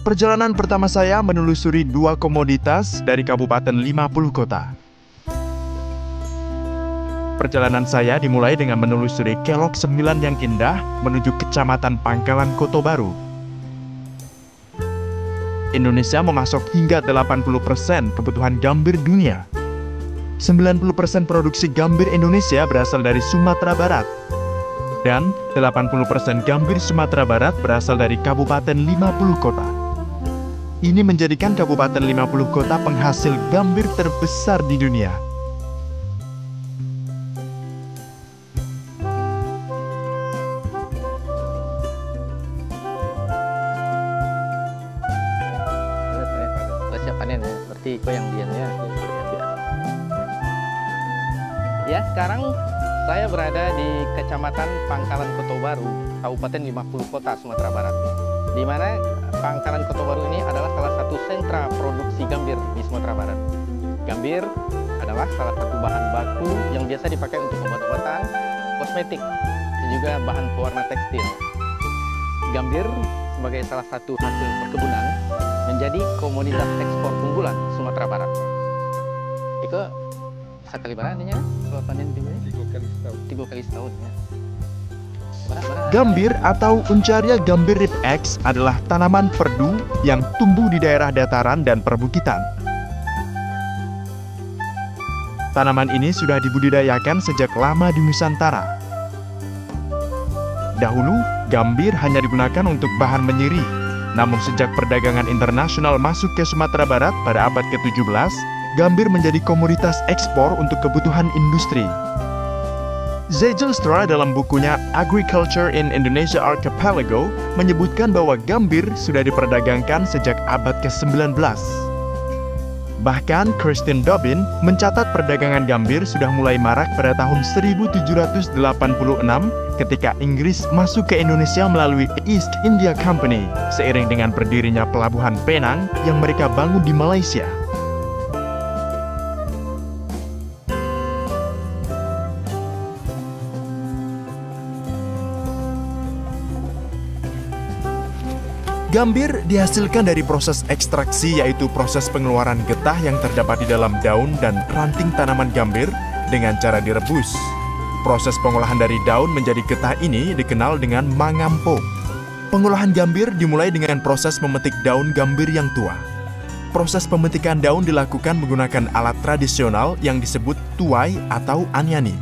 Perjalanan pertama saya menelusuri dua komoditas dari Kabupaten 50 kota. Perjalanan saya dimulai dengan menelusuri Kelok 9 yang indah menuju Kecamatan Pangkalan Koto Baru. Indonesia memasok hingga 80% kebutuhan gambir dunia. 90% produksi gambir Indonesia berasal dari Sumatera Barat. Dan 80% gambir Sumatera Barat berasal dari Kabupaten 50 kota. Ini menjadikan Kabupaten 50 kota penghasil gambir terbesar di dunia. Persiapannya ya, berarti goyang diannya. Ya, sekarang saya berada di Kecamatan Pangkalan Koto Baru, Kabupaten 50 kota Sumatera Barat. Di mana Pangkalan Koto Baru ini adalah salah satu sentra produksi gambir di Sumatera Barat. Gambir adalah salah satu bahan baku yang biasa dipakai untuk obat-obatan, kosmetik, dan juga bahan pewarna tekstil. Gambir sebagai salah satu hasil perkebunan menjadi komoditas ekspor unggulan Sumatera Barat. Itu sekali beraninya kalau panen timnya? 3 kali setahun ya. Gambir atau Uncaria gambir Rib X adalah tanaman perdu yang tumbuh di daerah dataran dan perbukitan. Tanaman ini sudah dibudidayakan sejak lama di Nusantara. Dahulu, gambir hanya digunakan untuk bahan menyiri. Namun sejak perdagangan internasional masuk ke Sumatera Barat pada abad ke-17, gambir menjadi komoditas ekspor untuk kebutuhan industri. Zijlstra dalam bukunya Agriculture in Indonesia Archipelago menyebutkan bahwa gambir sudah diperdagangkan sejak abad ke-19. Bahkan Christine Dobbin mencatat perdagangan gambir sudah mulai marak pada tahun 1786 ketika Inggris masuk ke Indonesia melalui East India Company seiring dengan berdirinya pelabuhan Penang yang mereka bangun di Malaysia. Gambir dihasilkan dari proses ekstraksi, yaitu proses pengeluaran getah yang terdapat di dalam daun dan ranting tanaman gambir dengan cara direbus. Proses pengolahan dari daun menjadi getah ini dikenal dengan mangampo. Pengolahan gambir dimulai dengan proses memetik daun gambir yang tua. Proses pemetikan daun dilakukan menggunakan alat tradisional yang disebut tuai atau anyani.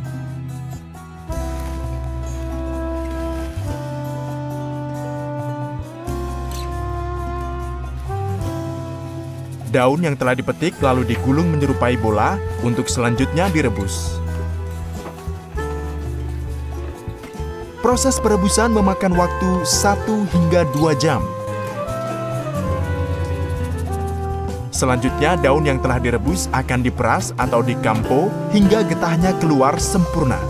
Daun yang telah dipetik lalu digulung menyerupai bola untuk selanjutnya direbus. Proses perebusan memakan waktu 1 hingga 2 jam. Selanjutnya daun yang telah direbus akan diperas atau dikampo hingga getahnya keluar sempurna.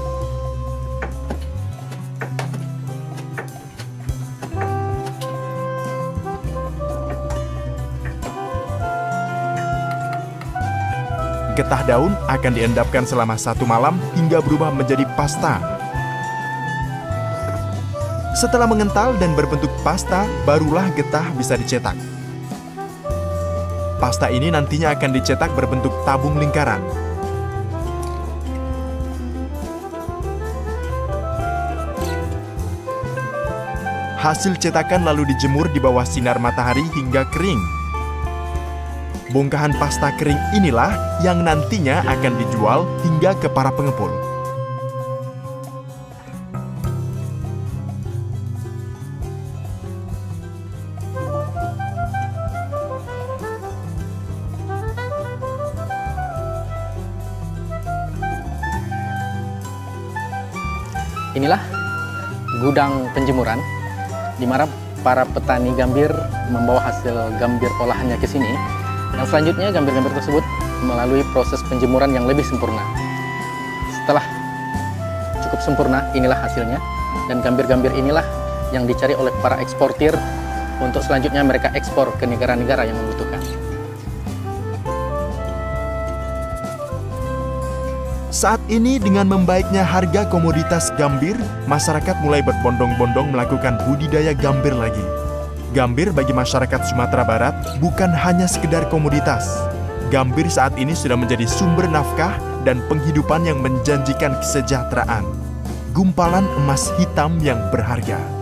Getah daun akan diendapkan selama 1 malam hingga berubah menjadi pasta. Setelah mengental dan berbentuk pasta, barulah getah bisa dicetak. Pasta ini nantinya akan dicetak berbentuk tabung lingkaran. Hasil cetakan lalu dijemur di bawah sinar matahari hingga kering. Bongkahan pasta kering inilah yang nantinya akan dijual hingga ke para pengepul. Inilah gudang penjemuran di mana para petani gambir membawa hasil gambir olahannya ke sini. Yang selanjutnya gambir-gambir tersebut melalui proses penjemuran yang lebih sempurna. Setelah cukup sempurna, inilah hasilnya. Dan gambir-gambir inilah yang dicari oleh para eksportir untuk selanjutnya mereka ekspor ke negara-negara yang membutuhkan. Saat ini dengan membaiknya harga komoditas gambir, masyarakat mulai berbondong-bondong melakukan budidaya gambir lagi. Gambir bagi masyarakat Sumatera Barat bukan hanya sekedar komoditas. Gambir saat ini sudah menjadi sumber nafkah dan penghidupan yang menjanjikan kesejahteraan. Gumpalan emas hitam yang berharga.